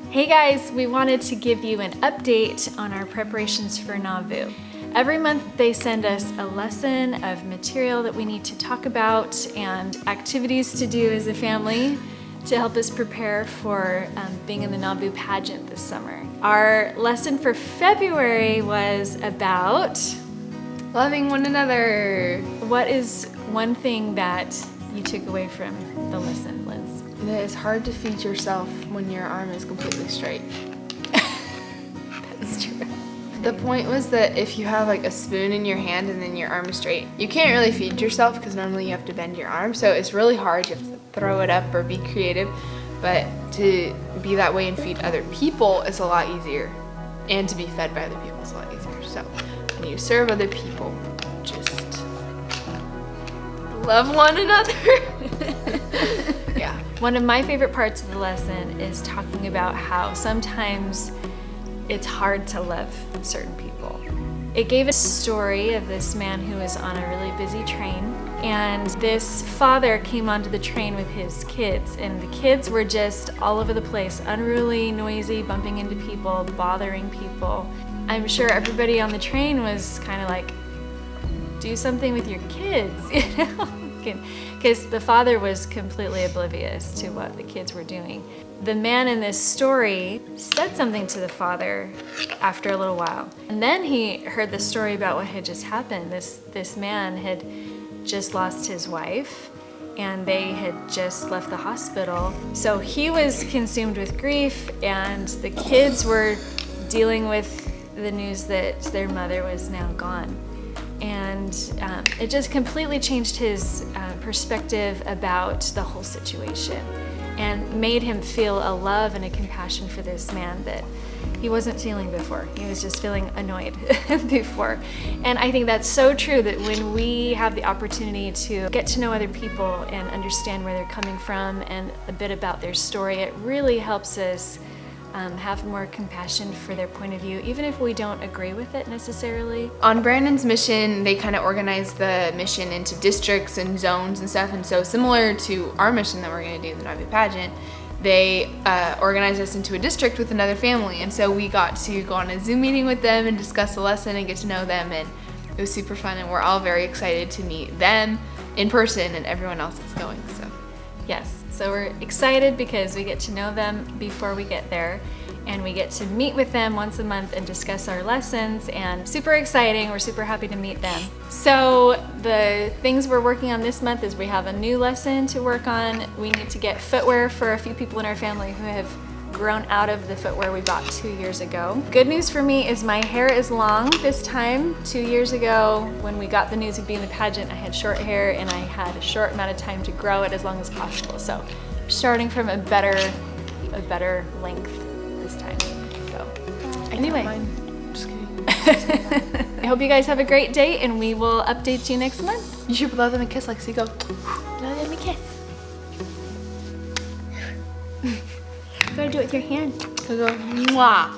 Hey guys, we wanted to give you an update on our preparations for Nauvoo. Every month they send us a lesson of material that we need to talk about and activities to do as a family to help us prepare for being in the Nauvoo Pageant this summer. Our lesson for February was about loving one another. What is one thing that you took away from the lesson, Liz? That it's hard to feed yourself when your arm is completely straight. That's true. The point was that if you have like a spoon in your hand and then your arm is straight, you can't really feed yourself because normally you have to bend your arm. So it's really hard. You have to throw it up or be creative. But to be that way and feed other people is a lot easier. And to be fed by other people is a lot easier. So when you serve other people, just love one another. Yeah. One of my favorite parts of the lesson is talking about how sometimes it's hard to love certain people. It gave a story of this man who was on a really busy train, and this father came onto the train with his kids, and the kids were just all over the place, unruly, noisy, bumping into people, bothering people. I'm sure everybody on the train was kind of like, do something with your kids, you know? Because the father was completely oblivious to what the kids were doing. The man in this story said something to the father after a little while. And then he heard the story about what had just happened. This man had just lost his wife and they had just left the hospital. So he was consumed with grief, and the kids were dealing with the news that their mother was now gone. And it just completely changed his perspective about the whole situation and made him feel a love and a compassion for this man that he wasn't feeling before. He was just feeling annoyed before. And I think that's so true, that when we have the opportunity to get to know other people and understand where they're coming from and a bit about their story, it really helps us have more compassion for their point of view, even if we don't agree with it necessarily. On Brandon's mission, they kind of organize the mission into districts and zones and stuff, and so similar to our mission that we're going to do in the Nauvoo Pageant, they organized us into a district with another family, and so we got to go on a Zoom meeting with them and discuss the lesson and get to know them, and it was super fun, and we're all very excited to meet them in person, and everyone else is going. So yes. So we're excited because we get to know them before we get there, and we get to meet with them once a month and discuss our lessons, and super exciting. We're super happy to meet them. So the things we're working on this month is we have a new lesson to work on. We need to get footwear for a few people in our family who have grown out of the footwear we bought 2 years ago. Good news for me is my hair is long this time. 2 years ago, when we got the news of being in the pageant, I had short hair and I had a short amount of time to grow it as long as possible. So starting from a better length this time. So anyway. Just kidding. I hope you guys have a great day, and we will update you next month. You should blow them a kiss like Seagull. Blow them a kiss. You gotta do it with your hand. So go, mwah.